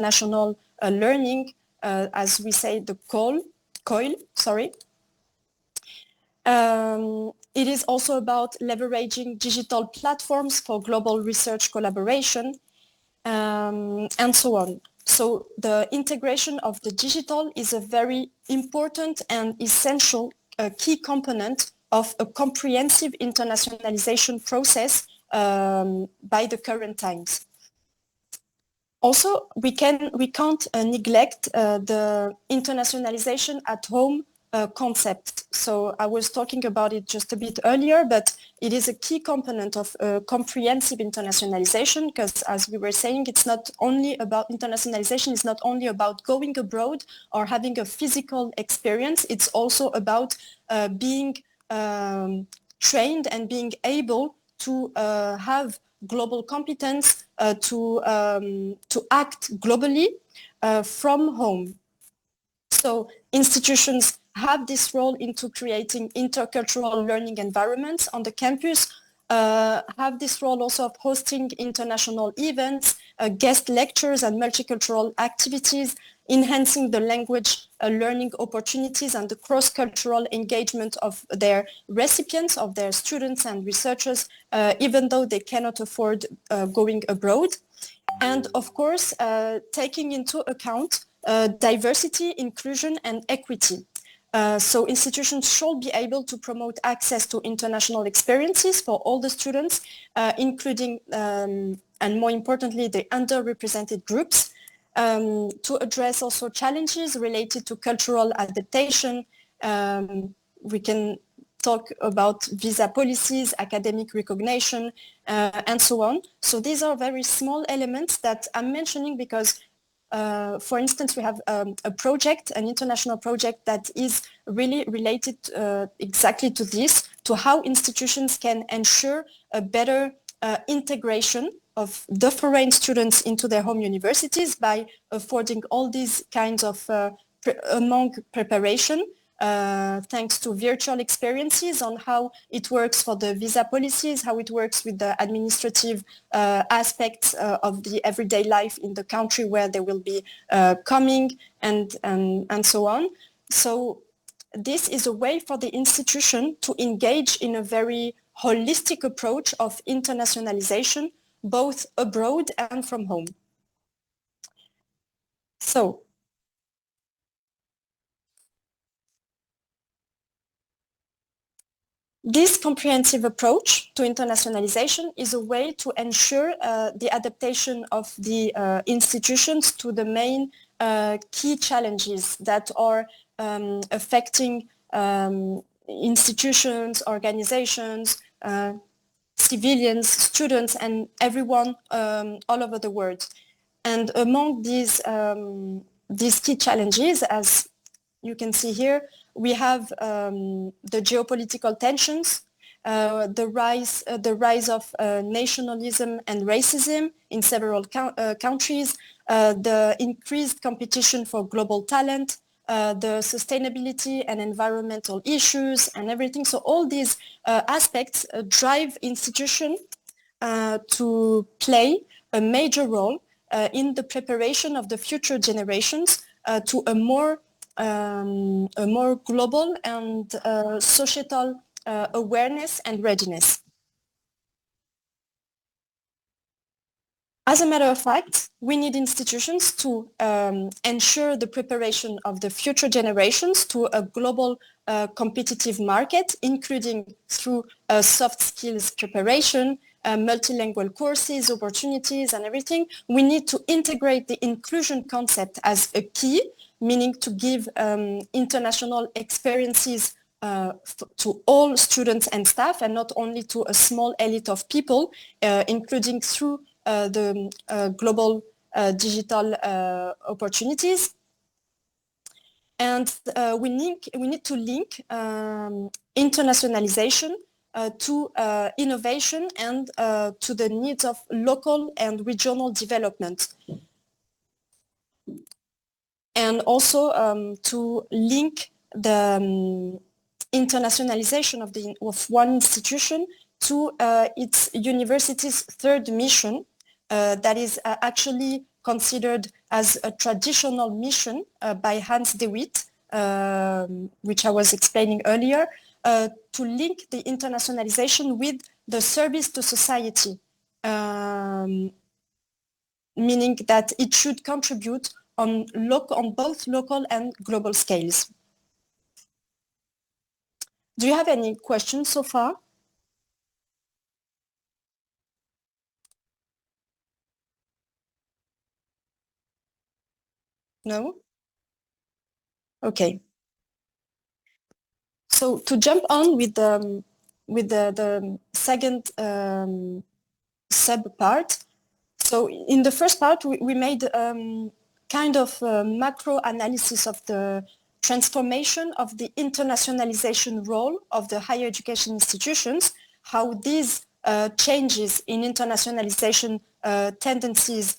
international learning, as we say, the COIL, sorry. It is also about leveraging digital platforms for global research collaboration, and so on. So the integration of the digital is a very important and essential key component of a comprehensive internationalization process by the current times. Also, we can't neglect the internationalization at home concept. So I was talking about it just a bit earlier, but it is a key component of comprehensive internationalization, because as we were saying, it's not only about internationalization, it's not only about going abroad or having a physical experience, it's also about being trained and being able to have global competence to act globally from home. So institutions have this role into creating intercultural learning environments on the campus, have this role also of hosting international events, guest lectures and multicultural activities, enhancing the language learning opportunities and the cross-cultural engagement of their recipients, of their students and researchers, even though they cannot afford going abroad. And of course, taking into account diversity, inclusion and equity. So institutions should be able to promote access to international experiences for all the students, including, and more importantly, the underrepresented groups, to address also challenges related to cultural adaptation. We can talk about visa policies, academic recognition, and so on. So these are very small elements that I'm mentioning because for instance, we have a project, an international project that is really related exactly to this, to how institutions can ensure a better integration of the foreign students into their home universities by affording all these kinds of among preparation, thanks to virtual experiences on how it works for the visa policies, how it works with the administrative aspects of the everyday life in the country where they will be coming, and so on. So this is a way for the institution to engage in a very holistic approach of internationalization, both abroad and from home. So this comprehensive approach to internationalization is a way to ensure the adaptation of the institutions to the main key challenges that are affecting institutions, organizations, civilians, students, and everyone all over the world. And among these key challenges, as you can see here, we have the geopolitical tensions, the rise of nationalism and racism in several countries, the increased competition for global talent, the sustainability and environmental issues and everything. So all these aspects drive institutions to play a major role in the preparation of the future generations to a more global and societal awareness and readiness. As a matter of fact, we need institutions to ensure the preparation of the future generations to a global competitive market, including through soft skills preparation, multilingual courses, opportunities, and everything. We need to integrate the inclusion concept as a key, meaning to give international experiences to all students and staff, and not only to a small elite of people, including through the global digital opportunities. And we need to link internationalization to innovation and to the needs of local and regional development. And also to link the internationalization of one institution to its university's third mission, that is actually considered as a traditional mission by Hans de Witt, which I was explaining earlier, to link the internationalization with the service to society, meaning that it should contribute on both local and global scales. Do you have any questions so far? No? Okay. So to jump on with the second sub part. So in the first part, we made kind of macro analysis of the transformation of the internationalization role of the higher education institutions, how these changes in internationalization tendencies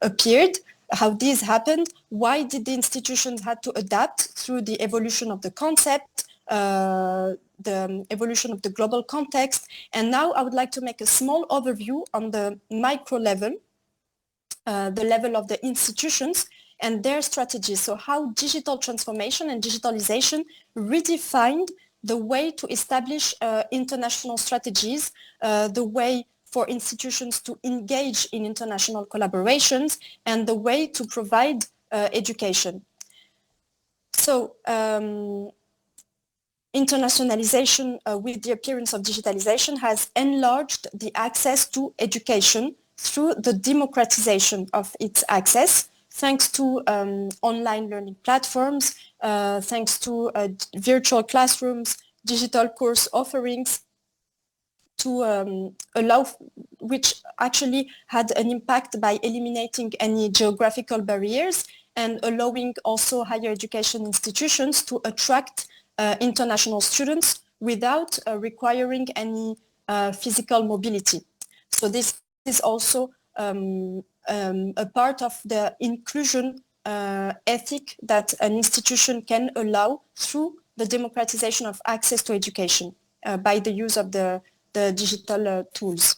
appeared, how this happened, why did the institutions had to adapt through the evolution of the concept, the evolution of the global context. And now I would like to make a small overview on the micro level, the level of the institutions and their strategies. So how digital transformation and digitalization redefined the way to establish international strategies, the way for institutions to engage in international collaborations, and the way to provide education. So internationalization with the appearance of digitalization has enlarged the access to education through the democratization of its access, thanks to online learning platforms, thanks to virtual classrooms, digital course offerings, to allow, which actually had an impact by eliminating any geographical barriers and allowing also higher education institutions to attract international students without requiring any physical mobility. So this is also a part of the inclusion ethic that an institution can allow through the democratization of access to education by the use of the digital tools.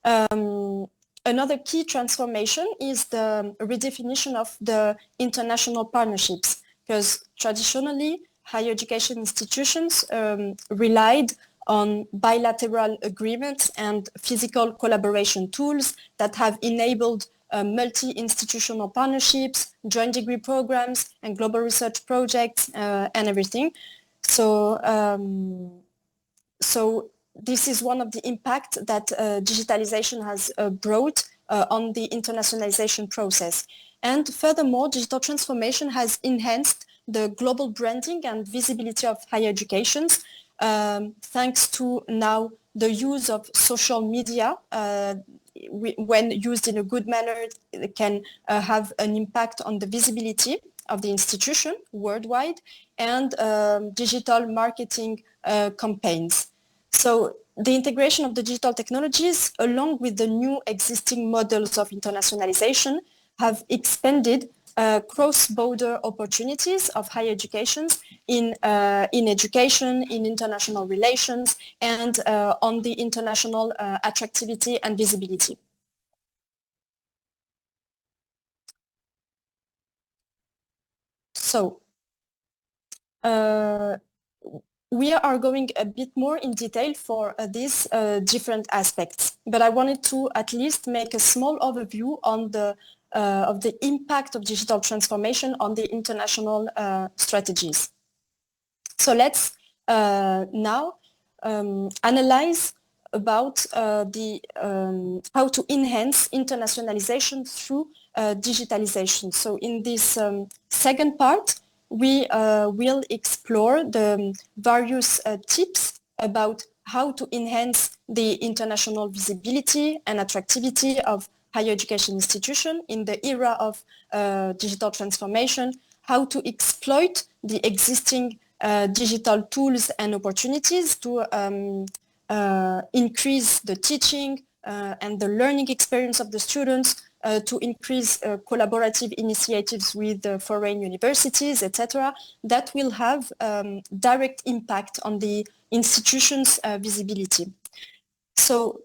Another key transformation is the redefinition of the international partnerships, because traditionally higher education institutions relied on bilateral agreements and physical collaboration tools that have enabled multi-institutional partnerships, joint degree programs, and global research projects and everything. So this is one of the impacts that digitalization has brought on the internationalization process. And furthermore, digital transformation has enhanced the global branding and visibility of higher educations, thanks to now the use of social media. When used in a good manner, it can have an impact on the visibility of the institution worldwide, and digital marketing campaigns. So the integration of the digital technologies, along with the new existing models of internationalization, have expanded cross-border opportunities of higher educations in education, in international relations, and on the international attractivity and visibility. So we are going a bit more in detail for these different aspects, but I wanted to at least make a small overview on the of the impact of digital transformation on the international strategies. So let's now analyze about the how to enhance internationalization through digitalization. So in this second part, we will explore the various tips about how to enhance the international visibility and attractivity of higher education institutions in the era of digital transformation, how to exploit the existing digital tools and opportunities to increase the teaching and the learning experience of the students, to increase collaborative initiatives with foreign universities, etc., that will have direct impact on the institution's visibility. So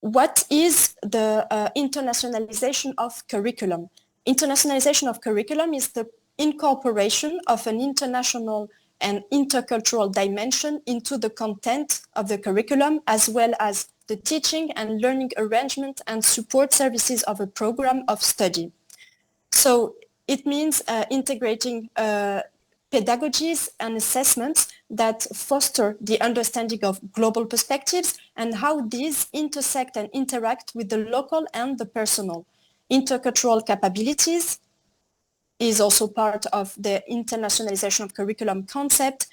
what is the internationalization of curriculum? Internationalization of curriculum is the incorporation of an international and intercultural dimension into the content of the curriculum, as well as the teaching and learning arrangement and support services of a program of study. So it means integrating pedagogies and assessments that foster the understanding of global perspectives and how these intersect and interact with the local and the personal. Intercultural capabilities is also part of the internationalization of curriculum concept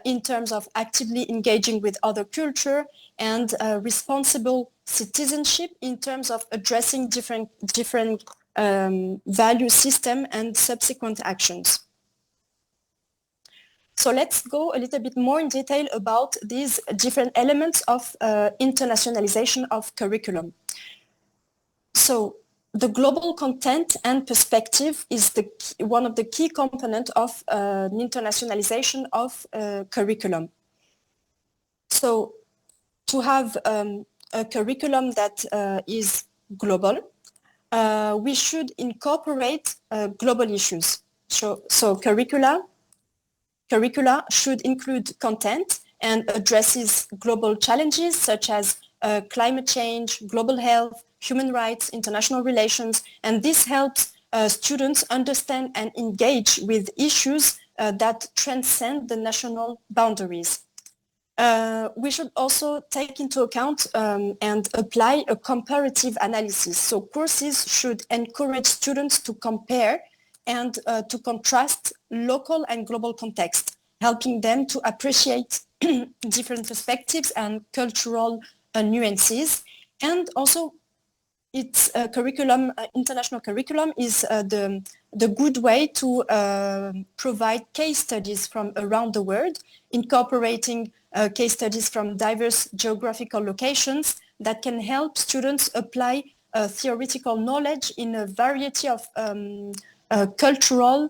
in terms of actively engaging with other culture and responsible citizenship in terms of addressing different value system and subsequent actions. So let's go a little bit more in detail about these different elements of internationalization of curriculum. So the global content and perspective is one of the key components of internationalization of curriculum. So to have a curriculum that is global, we should incorporate global issues. So curricula should include content and addresses global challenges such as climate change, global health, human rights, international relations, and this helps students understand and engage with issues that transcend the national boundaries. We should also take into account and apply a comparative analysis. So courses should encourage students to compare and to contrast local and global context, helping them to appreciate different perspectives and cultural nuances. And also its curriculum, international curriculum is the good way to provide case studies from around the world, incorporating case studies from diverse geographical locations that can help students apply theoretical knowledge in a variety of cultural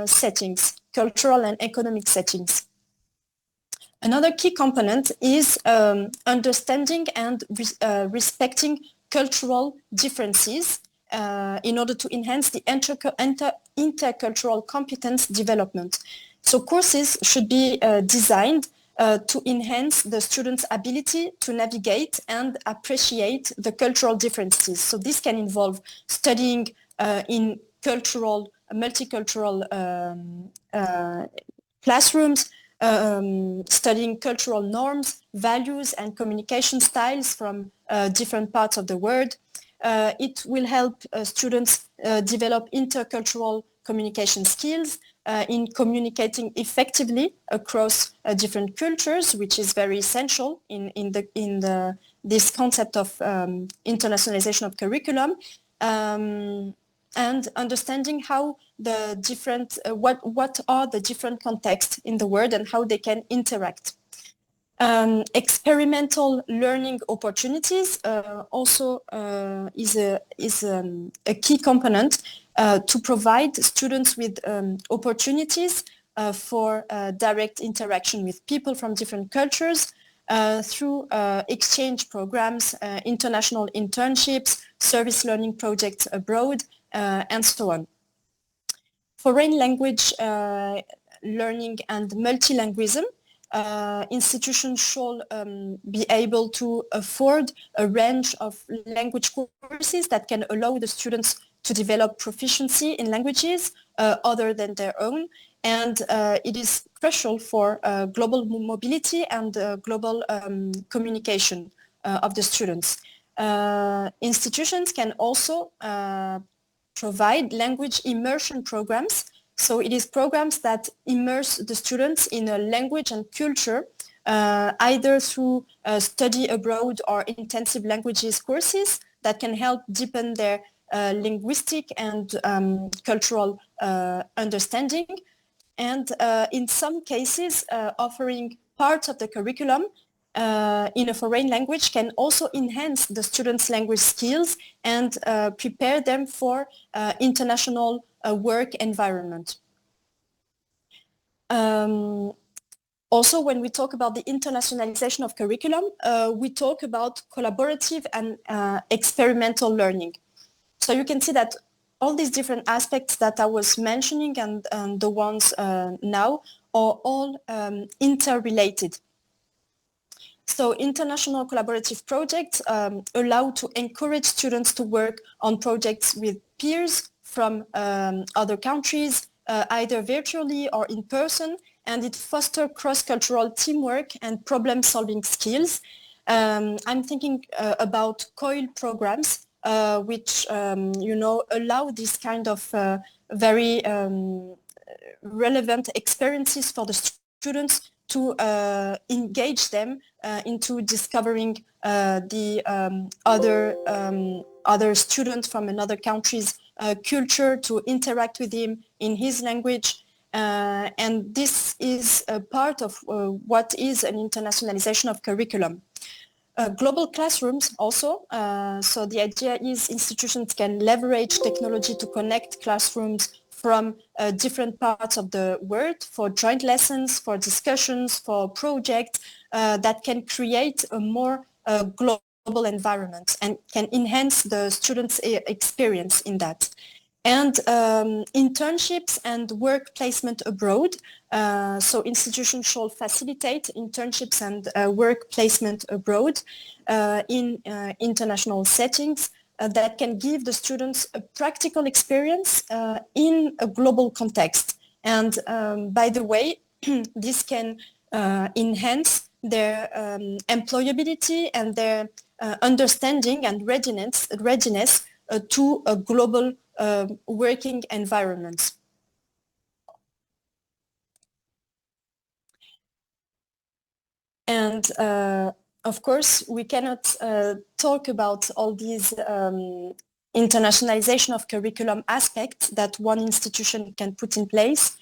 settings, cultural and economic settings. Another key component is understanding and respecting cultural differences in order to enhance the intercultural competence development. So courses should be designed to enhance the students' ability to navigate and appreciate the cultural differences. So this can involve studying in multicultural classrooms, studying cultural norms, values, and communication styles from different parts of the world. It will help students develop intercultural communication skills in communicating effectively across different cultures, which is very essential in this concept of internationalization of curriculum. And understanding how the different, what are the different contexts in the world and how they can interact. Experimental learning opportunities also is a key component to provide students with opportunities for direct interaction with people from different cultures through exchange programs, international internships, service learning projects abroad, and so on. Foreign language learning and multilingualism. Institutions should be able to afford a range of language courses that can allow the students to develop proficiency in languages other than their own. And it is crucial for global mobility and global communication of the students. Institutions can also provide language immersion programs. So it is programs that immerse the students in a language and culture, either through study abroad or intensive languages courses that can help deepen their linguistic and cultural understanding. And in some cases, offering part of the curriculum in a foreign language can also enhance the students' language skills and prepare them for international work environment. Also, when we talk about the internationalization of curriculum, we talk about collaborative and experimental learning. So you can see that all these different aspects that I was mentioning and the ones now are all interrelated. So international collaborative projects allow to encourage students to work on projects with peers from other countries, either virtually or in person, and it fosters cross-cultural teamwork and problem-solving skills. I'm thinking about COIL programs, which allow this kind of very relevant experiences for the students to engage them into discovering the other students from another country's culture, to interact with him in his language. And this is a part of what is an internationalization of curriculum. Global classrooms also. So the idea is institutions can leverage technology to connect classrooms from different parts of the world for joint lessons, for discussions, for projects that can create a more global environment and can enhance the students' experience in that. And internships and work placement abroad. So institutions should facilitate internships and work placement abroad in international settings that can give the students a practical experience in a global context. And by the way, this can enhance their employability and their understanding and readiness to a global working environment. And of course, we cannot talk about all these internationalization of curriculum aspects that one institution can put in place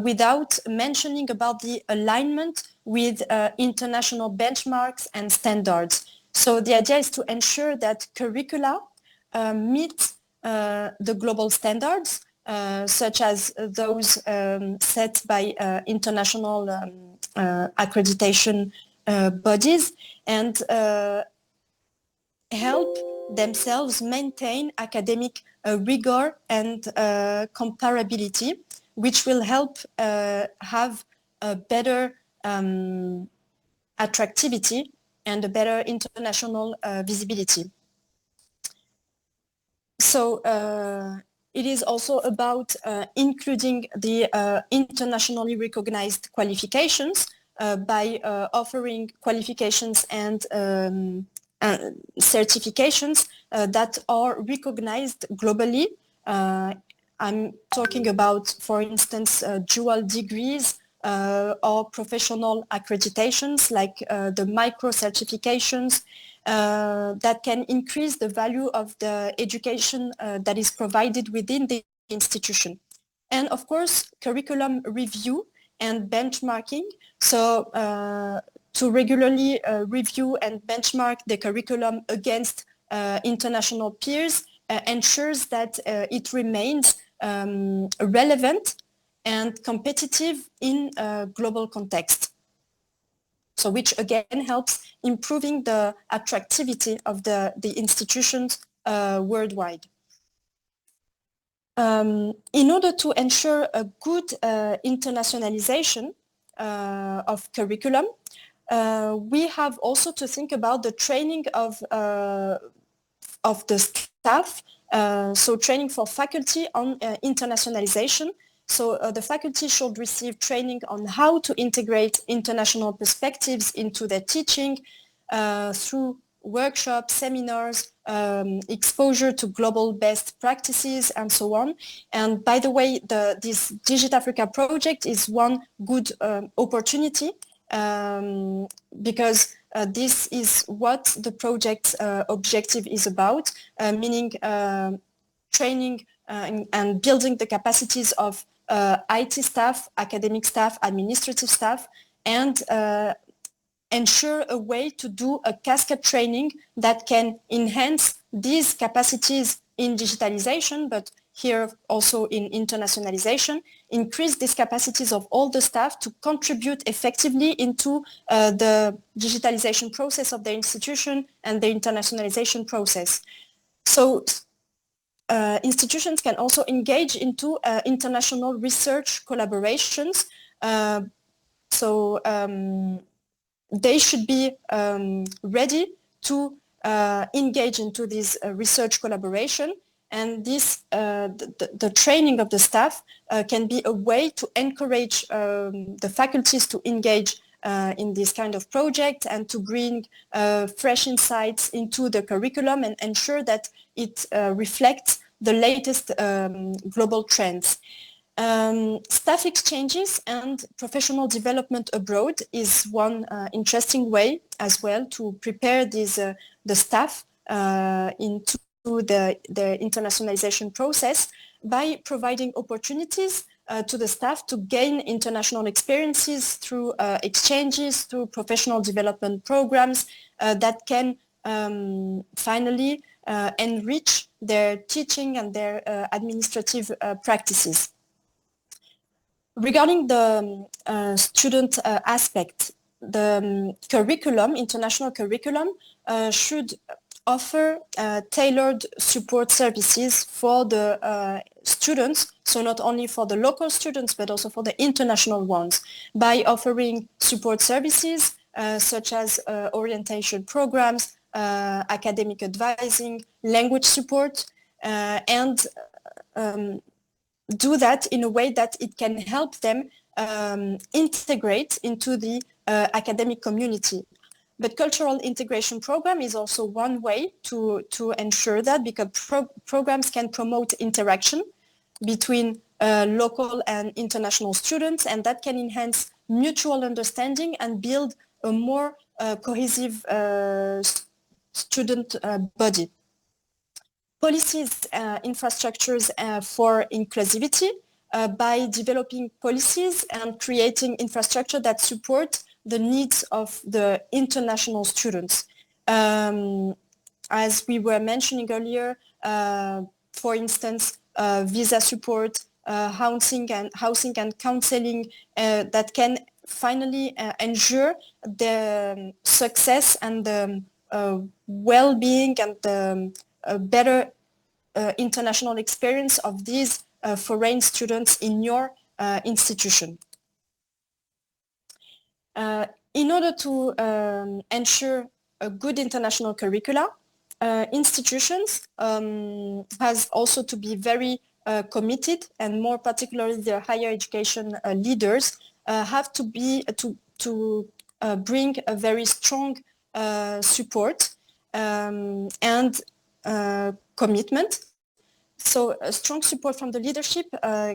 without mentioning about the alignment with international benchmarks and standards. So the idea is to ensure that curricula meet the global standards, such as those set by international accreditation bodies, and help themselves maintain academic rigor and comparability, which will help have a better attractivity and a better international visibility. So it is also about including the internationally recognized qualifications by offering qualifications and certifications that are recognized globally. I'm talking about, for instance, dual degrees or professional accreditations like the micro certifications that can increase the value of the education that is provided within the institution. And of course, curriculum review and benchmarking. So to regularly review and benchmark the curriculum against international peers ensures that it remains relevant and competitive in a global context. So which again helps improving the attractivity of the institutions worldwide. In order to ensure a good internationalization of curriculum, we have also to think about the training of the staff, so training for faculty on internationalization. So the faculty should receive training on how to integrate international perspectives into their teaching through workshops, seminars, exposure to global best practices, and so on. And by the way, this DigitAfrica project is one good opportunity because this is what the project objective is about, meaning training and building the capacities of IT staff, academic staff, administrative staff, and ensure a way to do a cascade training that can enhance these capacities in digitalization, but here also in internationalization, increase these capacities of all the staff to contribute effectively into the digitalization process of the institution and the internationalization process. So institutions can also engage into international research collaborations. They should be ready to engage into this research collaboration, and this the training of the staff can be a way to encourage the faculties to engage in this kind of project and to bring fresh insights into the curriculum and ensure that it reflects the latest global trends. Staff exchanges and professional development abroad is one interesting way as well to prepare these, the staff into the internationalization process by providing opportunities to the staff to gain international experiences through exchanges, through professional development programs that can finally enrich their teaching and their administrative practices. Regarding the student aspect, the curriculum, international curriculum, should offer tailored support services for the students, so not only for the local students, but also for the international ones, by offering support services such as orientation programs, academic advising, language support, and do that in a way that it can help them integrate into the academic community. But cultural integration program is also one way to ensure that, because programs can promote interaction between local and international students, and that can enhance mutual understanding and build a more cohesive student body. Policies, infrastructures for inclusivity by developing policies and creating infrastructure that support the needs of the international students. As we were mentioning earlier, for instance, visa support, housing and counseling that can finally ensure the success and the well-being and the better international experience of these foreign students in your institution. In order to ensure a good international curricula, institutions has also to be very committed, and more particularly the higher education leaders have to be to bring a very strong support and commitment. So strong support from the leadership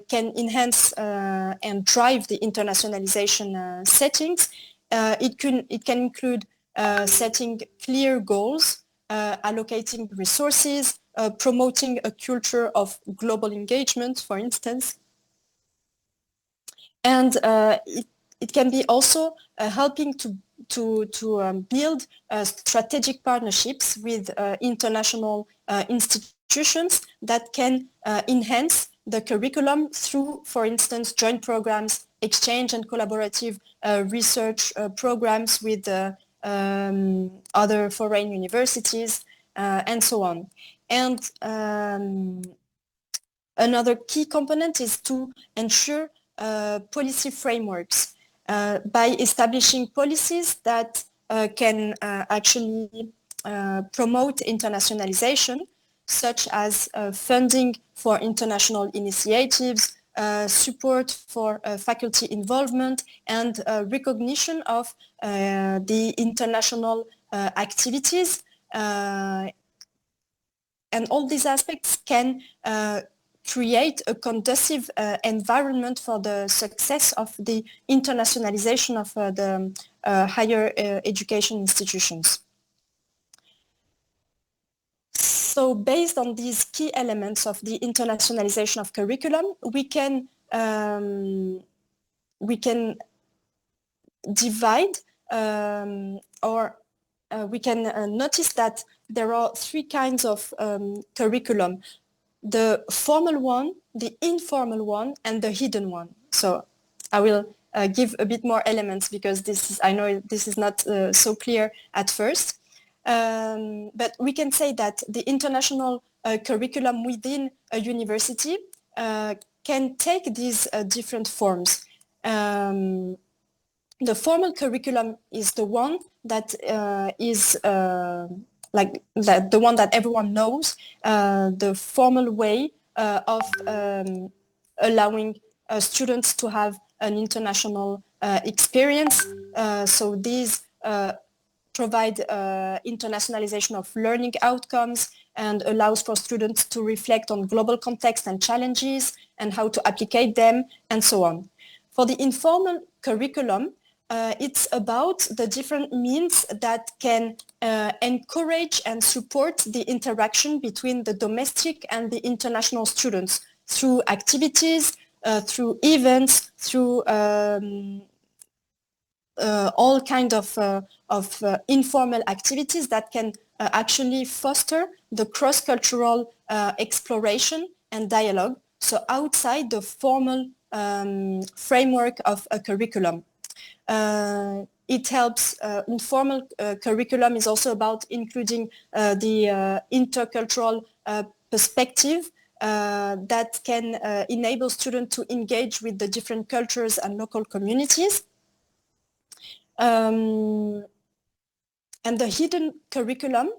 can enhance and drive the internationalization settings. It can include setting clear goals, allocating resources, promoting a culture of global engagement, for instance. And it can be also helping to build strategic partnerships with international institutions that can enhance the curriculum through, for instance, joint programs, exchange and collaborative research programs with other foreign universities, and so on. And another key component is to ensure policy frameworks by establishing policies that can actually promote internationalization, such as funding for international initiatives, support for faculty involvement, and recognition of the international activities. And all these aspects can create a conducive environment for the success of the internationalization of the higher education institutions. So based on these key elements of the internationalization of curriculum, we can divide or we can notice that there are three kinds of curriculum. the formal one, the informal one, and the hidden one. So I will give a bit more elements because I know this is not so clear at first. But we can say that the international curriculum within a university can take these different forms. The formal curriculum is the one that is the one that everyone knows, the formal way of allowing students to have an international experience. So these provide internationalization of learning outcomes and allows for students to reflect on global context and challenges and how to apply them and so on. For the informal curriculum, it's about the different means that can encourage and support the interaction between the domestic and the international students through activities, through events, through all kinds of informal activities that can actually foster the cross-cultural exploration and dialogue, so outside the formal framework of a curriculum. It helps, informal curriculum is also about including the intercultural perspective that can enable students to engage with the different cultures and local communities. And the hidden curriculum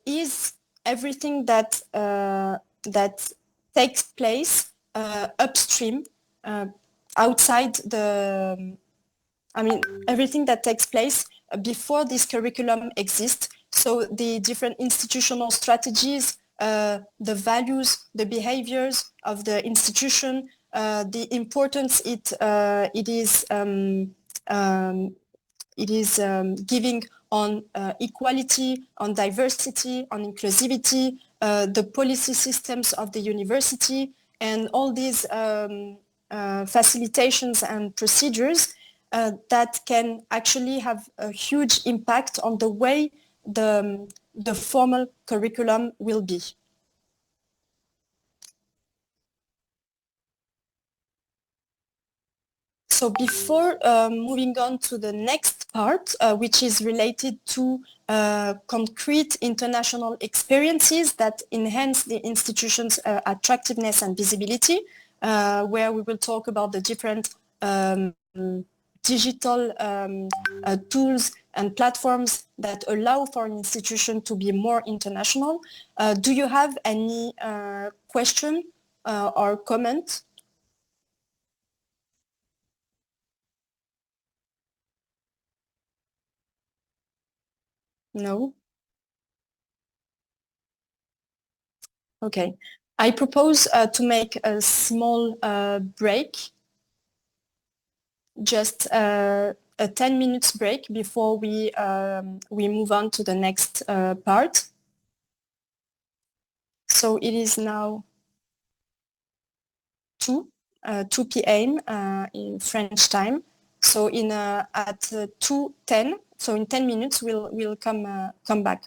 is everything that that takes place upstream, outside the. I mean, everything that takes place before this curriculum exists. So the different institutional strategies, the values, the behaviors of the institution, the importance it is giving on equality, on diversity, on inclusivity, the policy systems of the university, and all these facilitations and procedures that can actually have a huge impact on the way the formal curriculum will be. So before moving on to the next part, which is related to concrete international experiences that enhance the institution's attractiveness and visibility, where we will talk about the different digital tools and platforms that allow for an institution to be more international. Do you have any question or comment? No? Okay. I propose to make a small break, just a 10 minutes break before we move on to the next part. So it is now 2 p.m. In French time. So at 2:10, so in 10 minutes we'll come back.